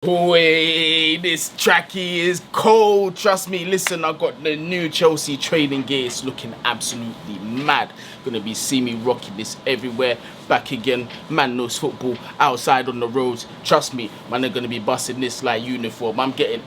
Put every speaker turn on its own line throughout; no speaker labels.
Boy, this tracky is cold. Trust me, listen, I got the new Chelsea training gear. It's looking absolutely mad. Gonna be seeing me rocking this everywhere. Back again, man knows football outside on the roads. Trust me, man, are gonna be busting this like uniform. I'm getting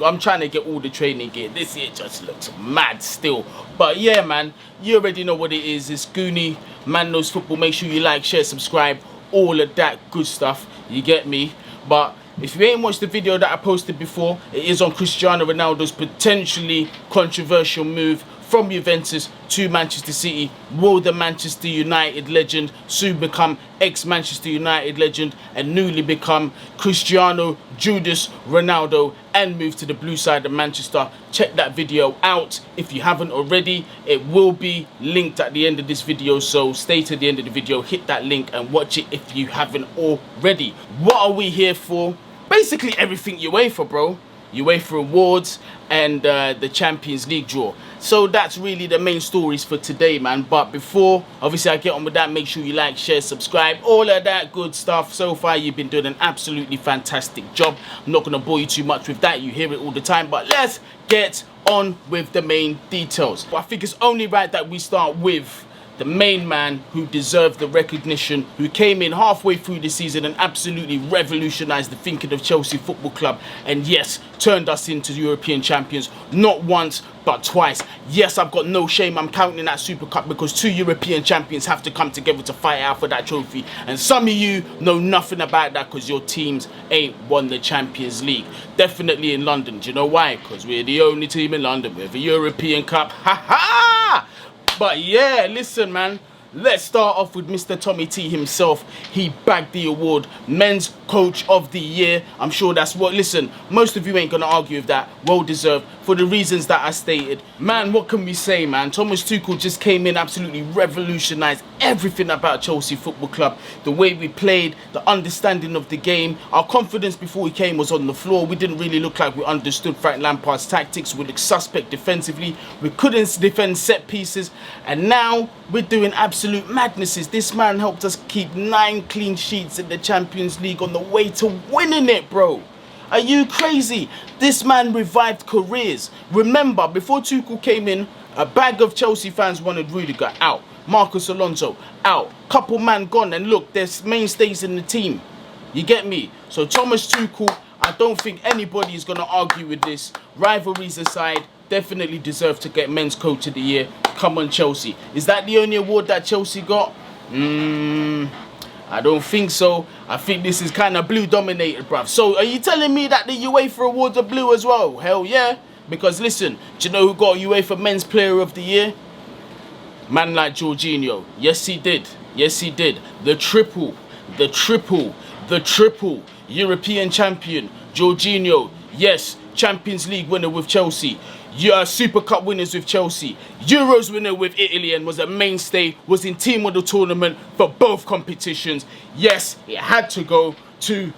I'm trying to get all the training gear. This here just looks mad still. But yeah, man, you already know what it is. It's Guni, man knows football. Make sure you like, share, subscribe, all of that good stuff. You get me? But if you ain't watched the video that I posted before, it is on Cristiano Ronaldo's potentially controversial move from Juventus to Manchester City. Will the Manchester United legend soon become ex-Manchester United legend and newly become Cristiano Judas Ronaldo and move to the blue side of Manchester? Check that video out if you haven't already. It will be linked at the end of this video, so stay to the end of the video, hit that link and watch it if you haven't already. What are we here for? Basically everything UEFA, bro. UEFA awards and the Champions League draw. So that's really the main stories for today, man. But before obviously I get on with that, make sure you like, share, subscribe, all of that good stuff. So far you've been doing an absolutely fantastic job. I'm not going to bore you too much with that, you hear it all the time, but let's get on with the main details. I think it's only right that we start with the main man who deserved the recognition, who came in halfway through the season and absolutely revolutionized the thinking of Chelsea Football Club, and yes, turned us into European champions, not once but twice. Yes, I've got no shame, I'm counting that Super Cup because two European champions have to come together to fight out for that trophy, and some of you know nothing about that because your teams ain't won the Champions League. Definitely in London. Do you know why? Because we're the only team in London with a European Cup. Ha ha! But yeah, listen, man, let's start off with Mr. Tommy T himself. He bagged the award, Men's Coach of the Year. I'm sure that's what, listen, most of you ain't gonna argue with that. Well deserved for the reasons that I stated. Man, what can we say, man? Thomas Tuchel just came in, absolutely revolutionized everything about Chelsea Football Club. The way we played, the understanding of the game. Our confidence before he came was on the floor. We didn't really look like we understood Frank Lampard's tactics. We looked suspect defensively. We couldn't defend set pieces. And now we're doing absolute madnesses. This man helped us keep 9 clean sheets in the Champions League on the way to winning it, bro. Are you crazy? This man revived careers. Remember, before Tuchel came in, a bag of Chelsea fans wanted Rudiger out, Marcus Alonso out, couple man gone, and look, there's mainstays in the team. You get me? So Thomas Tuchel, I don't think anybody is going to argue with this. Rivalries aside, definitely deserve to get Men's Coach of the Year. Come on, Chelsea. Is that the only award that Chelsea got? I don't think so. I think this is kind of blue dominated, bruv. So are you telling me that the UEFA awards are blue as well? Hell yeah. Because listen, do you know who got UEFA Men's Player of the Year? Man like Jorginho. Yes, he did. Yes, he did. The triple European champion, Jorginho. Yes, Champions League winner with Chelsea. Super Cup winners with Chelsea. Euros winner with Italy and was a mainstay, was in team of the tournament for both competitions. Yes, it had to go to,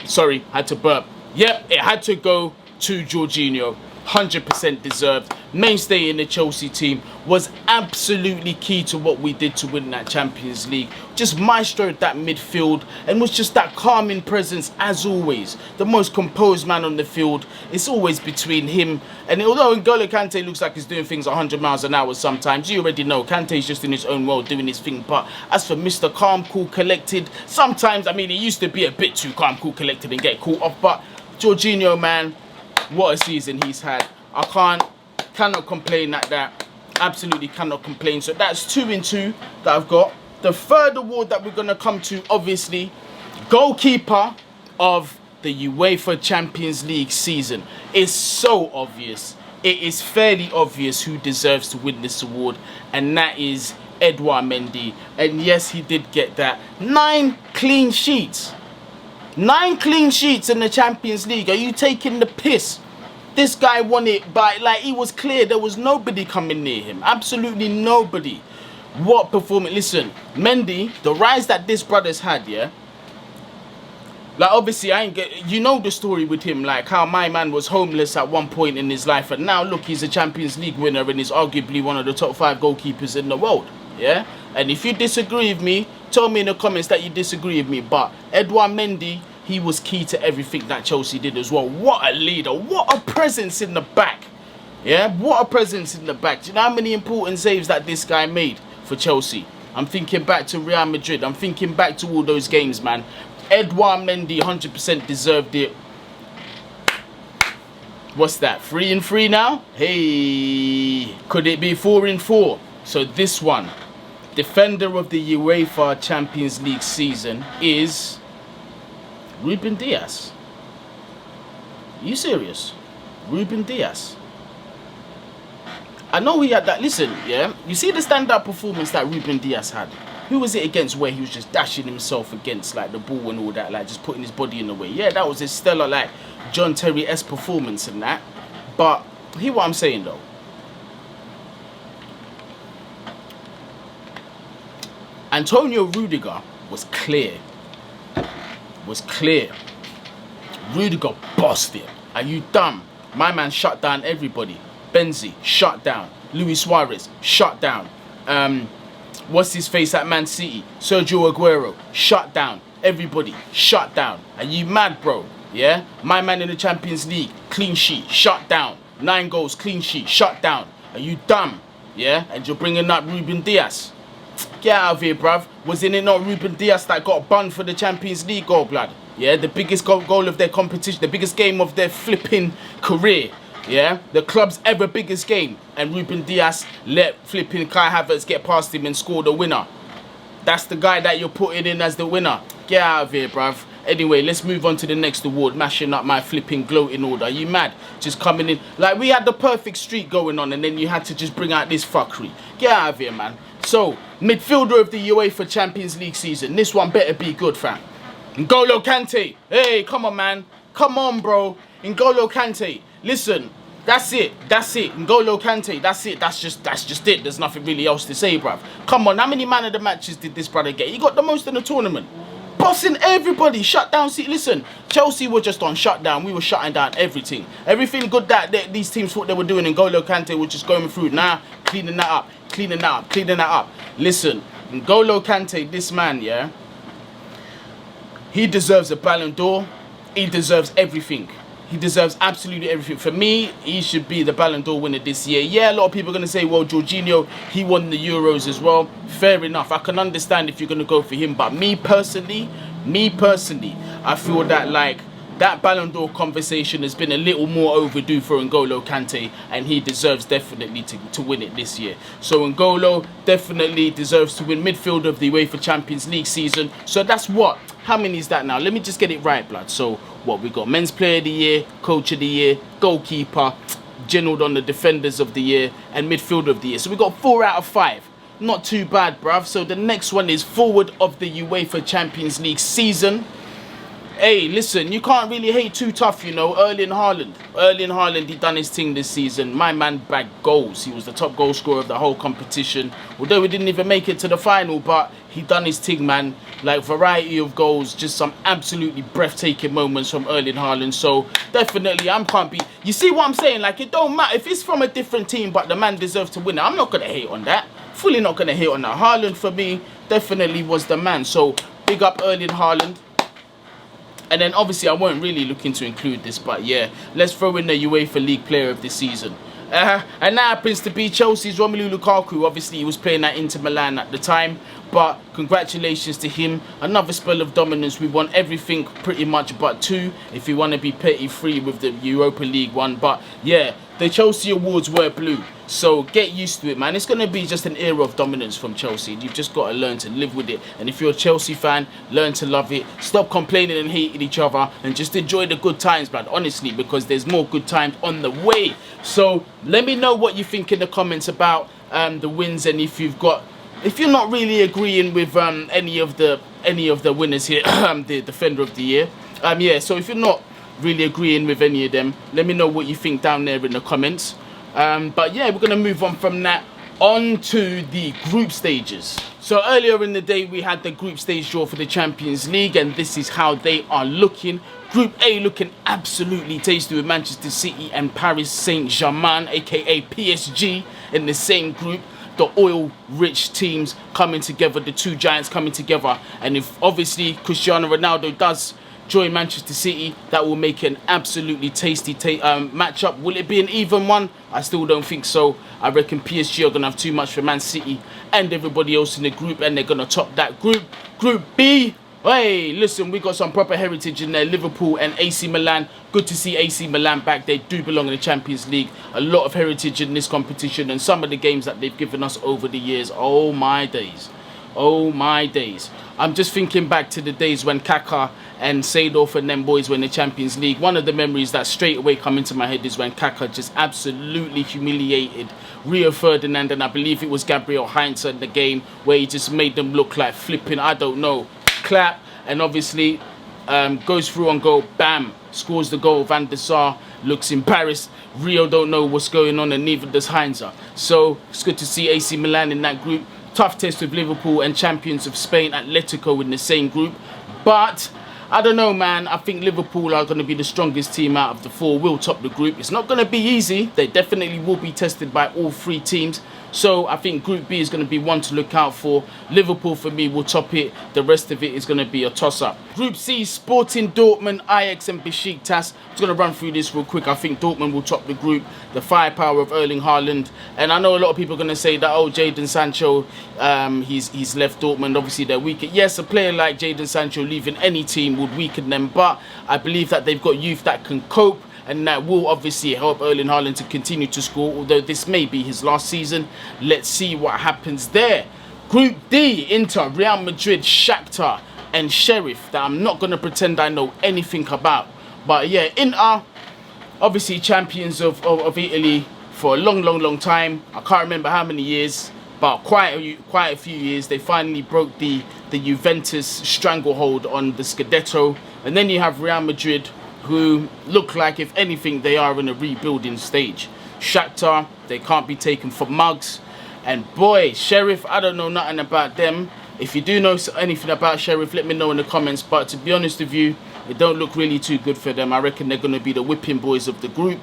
sorry, had to burp. Yep, it had to go to Jorginho. 100% deserved. Mainstay in the Chelsea team, was absolutely key to what we did to win that Champions League. Just maestroed that midfield and was just that calming presence as always. The most composed man on the field. It's always between him and, although N'Golo Kante looks like he's doing things 100 miles an hour sometimes, you already know Kante's just in his own world doing his thing. But as for Mr. Calm, Cool, Collected, sometimes, I mean, he used to be a bit too calm, cool, collected and get caught off, but Jorginho, man, what a season he's had. I cannot complain at that. Absolutely cannot complain. So that's 2 in 2 that I've got. The third award that we're going to come to, obviously, goalkeeper of the UEFA Champions League season. It's so obvious. It is fairly obvious who deserves to win this award, and that is Edouard Mendy. And yes, he did get that. 9 clean sheets. 9 clean sheets in the Champions League. Are you taking the piss? This guy won it by, like, he was clear. There was nobody coming near him. Absolutely nobody. What performance. Listen, Mendy, the rise that this brother's had, yeah? Like, obviously, you know the story with him, like how my man was homeless at one point in his life. And now, look, he's a Champions League winner and is arguably one of the top 5 goalkeepers in the world, yeah? And if you disagree with me, tell me in the comments that you disagree with me. But Edouard Mendy he was key to everything that Chelsea did as well. What a leader. What a presence in the back. Yeah, what a presence in the back. Do you know how many important saves that this guy made for Chelsea? I'm thinking back to Real Madrid. I'm thinking back to all those games, man. Edouard Mendy 100% deserved it. What's that? 3-3 now? Hey, could it be 4-4? So this one, defender of the UEFA Champions League season is Ruben Dias. Are you serious? Ruben Dias. I know he had that. Listen, yeah. You see the stand-up performance that Ruben Dias had. Who was it against where he was just dashing himself against like the ball and all that, like just putting his body in the way? Yeah, that was a stellar like John Terry-esque performance and that. But hear what I'm saying though. Antonio Rudiger was clear. Rudiger bossed it. Are you dumb? My man shut down everybody. Benzi, shut down. Luis Suarez, shut down. What's his face at Man City? Sergio Aguero, shut down. Everybody, shut down. Are you mad, bro? Yeah? My man in the Champions League, clean sheet, shut down. 9 goals, clean sheet, shut down. Are you dumb? Yeah? And you're bringing up Ruben Dias. Get out of here, bruv. Wasn't it not Ruben Dias that got banned for the Champions League goal, blood? Yeah? The biggest goal of their competition, the biggest game of their flipping career. Yeah, the club's ever biggest game, and Ruben Dias let flipping Kai Havertz get past him and score the winner. That's the guy that you're putting in as the winner. Get out of here, bruv. Anyway, let's move on to the next award. Mashing up my flipping gloating order. Are you mad? Just coming in. Like, we had the perfect streak going on, and then you had to just bring out this fuckery. Get out of here, man. So, midfielder of the UEFA Champions League season. This one better be good, fam. N'Golo Kante. Hey, come on, man. Come on, bro. N'Golo Kante. Listen, that's it. N'Golo Kante, that's it. That's just it. There's nothing really else to say, bruv. Come on, how many man of the matches did this brother get? He got the most in the tournament. Bossing everybody. Shut down. See, listen, Chelsea were just on shutdown. We were shutting down everything. Everything good that these teams thought they were doing, N'Golo Kante was just going through. Nah, cleaning that up. Listen, N'Golo Kante, this man, yeah, he deserves a Ballon d'Or. He deserves everything. He deserves absolutely everything. For me, he should be the Ballon d'Or winner this year. Yeah, a lot of people are going to say, well, Jorginho, he won the Euros as well. Fair enough. I can understand if you're going to go for him. But me personally, I feel that, like, that Ballon d'Or conversation has been a little more overdue for N'Golo Kante. And he deserves definitely to win it this year. So N'Golo definitely deserves to win midfielder of the UEFA Champions League season. So that's what? How many is that now? Let me just get it right, blood. So what we got? Men's Player of the Year, Coach of the Year, Goalkeeper, general on the Defenders of the Year, and Midfielder of the Year. So we got 4 out of 5. Not too bad, bruv. So the next one is Forward of the UEFA Champions League season. Hey, listen, you can't really hate too tough, you know. Erling Haaland, he done his thing this season. My man bagged goals. He was the top goal scorer of the whole competition. Although we didn't even make it to the final, but he done his thing, man. Like, variety of goals, just some absolutely breathtaking moments from Erling Haaland. So, definitely, can't be... You see what I'm saying? Like, it don't matter. If it's from a different team, but the man deserves to win it, I'm not going to hate on that. Fully not going to hate on that. Haaland, for me, definitely was the man. So, big up Erling Haaland. And then obviously I weren't really looking to include this, but yeah, let's throw in the UEFA League Player of the Season. And that happens to be Chelsea's Romelu Lukaku. Obviously he was playing at Inter Milan at the time, but congratulations to him. Another spell of dominance. We won everything pretty much but 2, if you want to be petty free with the Europa League one. But yeah, the Chelsea awards were blue. So get used to it, man. It's going to be just an era of dominance from Chelsea. You've just got to learn to live with it. And if you're a Chelsea fan, learn to love it. Stop complaining and hating each other and just enjoy the good times, man. Honestly, because there's more good times on the way. So let me know what you think in the comments about the wins, and if you're not really agreeing with any of the winners here, the Defender of the Year. Yeah, so if you're not really agreeing with any of them, let me know what you think down there in the comments. But yeah, we're going to move on from that on to the group stages. So earlier in the day, we had the group stage draw for the Champions League, and this is how they are looking. Group A looking absolutely tasty with Manchester City and Paris Saint-Germain, aka PSG, in the same group. The oil-rich teams coming together, the two giants coming together. And if obviously Cristiano Ronaldo does join Manchester City. That will make an absolutely tasty matchup. Will it be an even one? I still don't think so. I reckon PSG are going to have too much for Man City and everybody else in the group, and they're going to top that group. Group B. Hey, listen, we got some proper heritage in there. Liverpool and AC Milan. Good to see AC Milan back. They do belong in the Champions League. A lot of heritage in this competition, and some of the games that they've given us over the years. Oh my days. Oh my days. I'm just thinking back to the days when Kaká and Seedorf and them boys were in the Champions League. One of the memories that straight away come into my head is when Kaká just absolutely humiliated Rio Ferdinand, and I believe it was Gabriel Heinz in the game, where he just made them look like flipping, I don't know, clap. And obviously goes through on goal, bam, scores the goal. Van der Sar looks embarrassed. Rio don't know what's going on, and neither does Heinz. So it's good to see AC Milan in that group. Tough test with Liverpool and champions of Spain, Atletico, in the same group. But I don't know, man. I think Liverpool are going to be the strongest team out of the four. Will top the group. It's not going to be easy. They definitely will be tested by all three teams. So I think Group B is going to be one to look out for. Liverpool, for me, will top it. The rest of it is going to be a toss-up. Group C, Sporting Dortmund, Ajax and Besiktas. I'm just going to run through this real quick. I think Dortmund will top the group. The firepower of Erling Haaland. And I know a lot of people are going to say that, oh, Jadon Sancho, he's left Dortmund. Obviously, they're weaker. Yes, a player like Jadon Sancho leaving any team would weaken them. But I believe that they've got youth that can cope, and that will obviously help Erling Haaland to continue to score, although this may be his last season. Let's see what happens there. Group D, Inter, Real Madrid, Shakhtar and Sheriff, that I'm not going to pretend I know anything about. But yeah, Inter, obviously champions of Italy for a long time. I can't remember how many years, but quite a few years. They finally broke the Juventus stranglehold on the Scudetto. And then you have Real Madrid, who look like, if anything, they are in a rebuilding stage. Shakhtar, they can't be taken for mugs. And boy, Sheriff, I don't know nothing about them. If you do know anything about Sheriff, let me know in the comments. But to be honest with you, it don't look really too good for them. I reckon they're going to be the whipping boys of the group.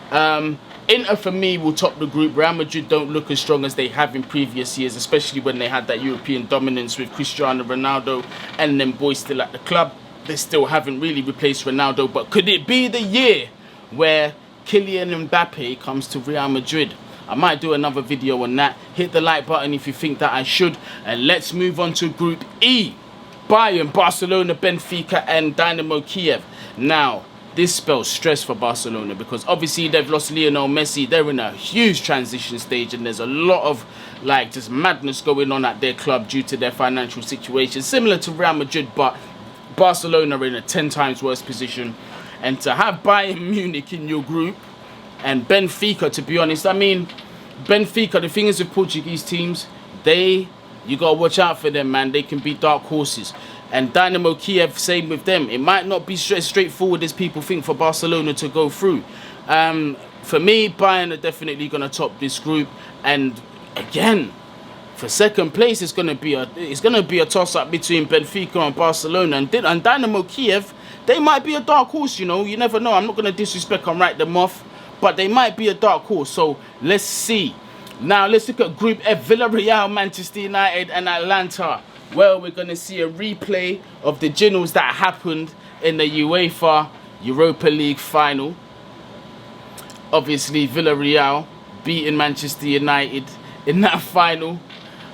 Inter, for me, will top the group. Real Madrid don't look as strong as they have in previous years, especially when they had that European dominance with Cristiano Ronaldo and them boys still at the club. They still haven't really replaced Ronaldo, but could it be the year where Kylian Mbappe comes to Real Madrid? I might do another video on that. Hit the like button if you think that I should. And let's move on to Group E. Bayern, Barcelona, Benfica and Dynamo Kiev. Now, this spells stress for Barcelona because obviously they've lost Lionel Messi. They're in a huge transition stage, and there's a lot of like just madness going on at their club due to their financial situation. Similar to Real Madrid, but Barcelona are in a 10 times worse position. And to have Bayern Munich in your group and Benfica, to be honest, I mean, Benfica, the thing is with Portuguese teams, you got to watch out for them, man. They can be dark horses. And Dynamo Kiev, same with them. It might not be straightforward as people think for Barcelona to go through. For me, Bayern are definitely going to top this group. And again, for second place, it's going to be a toss-up between Benfica and Barcelona. And Dynamo Kiev, they might be a dark horse, you know. You never know. I'm not going to disrespect and write them off, but they might be a dark horse. So let's see. Now let's look at Group F: Villarreal, Manchester United, and Atlanta. Well, we're going to see a replay of the ginnels that happened in the Uefa Europa League final. Obviously, Villarreal beating Manchester United in that final.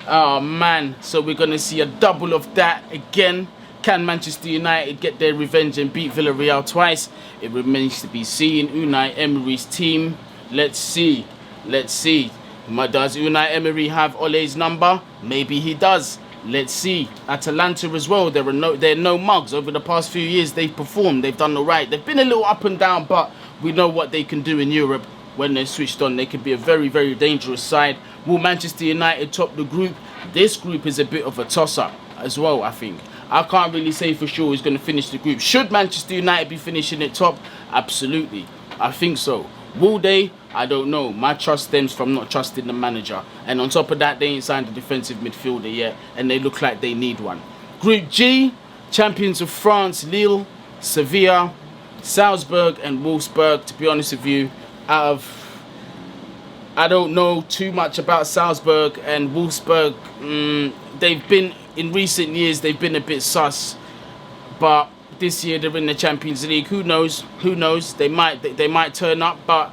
Oh man, so we're going to see a double of that again. Can Manchester United get their revenge and beat Villarreal twice? It remains to be seen. Unai Emery's team. Let's see. Let's see. Does Unai Emery have Ole's number? Maybe he does. Let's see. Atalanta as well. There are no mugs. Over the past few years, they've performed. They've done all right. They've been a little up and down, but we know what they can do in Europe. When they're switched on, they can be a very, very dangerous side. Will Manchester United top the group? This group is a bit of a toss-up as well, I think. I can't really say for sure who's going to finish the group. Should Manchester United be finishing it top? Absolutely. I think so. Will they? I don't know. My trust stems from not trusting the manager. And on top of that, they ain't signed a defensive midfielder yet. And they look like they need one. Group G, champions of France, Lille, Sevilla, Salzburg and Wolfsburg. To be honest with you, I don't know too much about Salzburg and Wolfsburg. They've been, in recent years, they've been a bit sus. But this year they're in the Champions League. Who knows? Who knows? They might turn up, but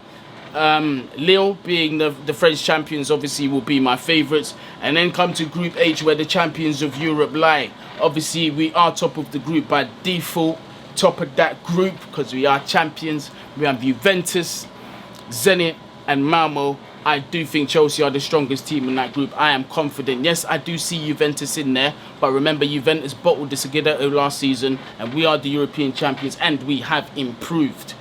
Lille, being the French champions, obviously will be my favourites. And then come to Group H, where the champions of Europe lie. Obviously, we are top of the group by default, top of that group, because we are champions. We have Juventus, Zenit, and Malmo. I do think Chelsea are the strongest team in that group. I am confident. Yes, I do see Juventus in there, but remember, Juventus bottled the Scudetto last season, and we are the European champions, and we have improved.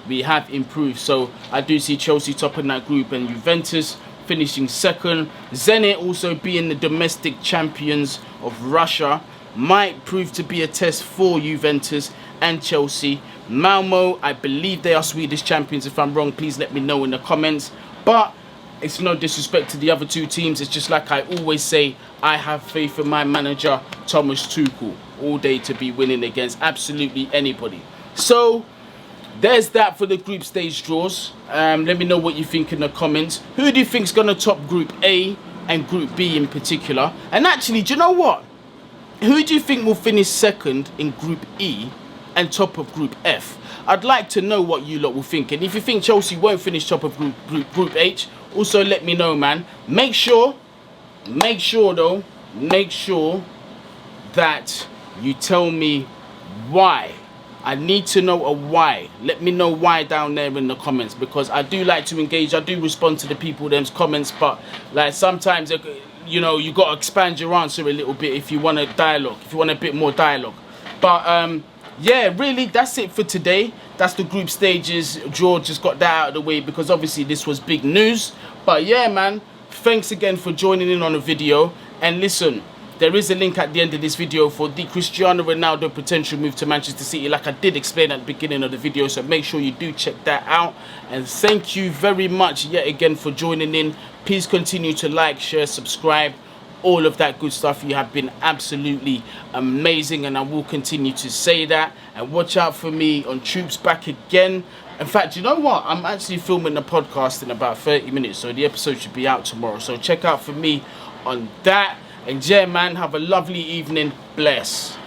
We have improved. So I do see Chelsea top in that group, and Juventus finishing second. Zenit, also being the domestic champions of Russia, might prove to be a test for Juventus and Chelsea. Malmo, I believe they are Swedish champions. If I'm wrong, please let me know in the comments. But it's no disrespect to the other two teams. It's just like I always say, I have faith in my manager, Thomas Tuchel, all day to be winning against absolutely anybody. So there's that for the group stage draws. Let me know what you think in the comments. Who do you think's going to top Group A and Group B in particular? And actually, do you know what? Who do you think will finish second in Group E and top of Group F? I'd like to know what you lot will think. And if you think Chelsea won't finish top of Group H, also let me know, man. Make sure that you tell me why. I need to know a why. Let me know why down there in the comments, because I do like to engage. I do respond to the people them's comments, but like sometimes, you know, you got to expand your answer a little bit if you want a dialogue, if you want a bit more dialogue. But yeah, really, that's it for today. That's the group stages. George just got that out of the way because obviously this was big news. But yeah, man, thanks again for joining in on the video. And listen, there is a link at the end of this video for the Cristiano Ronaldo potential move to Manchester City, like I did explain at the beginning of the video. So make sure you do check that out. And thank you very much yet again for joining in. Please continue to like, share, subscribe, all of that good stuff. You have been absolutely amazing, and I will continue to say that. And watch out for me on Troops Back Again. In fact, you know what? I'm actually filming the podcast in about 30 minutes, so the episode should be out tomorrow. So check out for me on that. And yeah, man, have a lovely evening. Bless.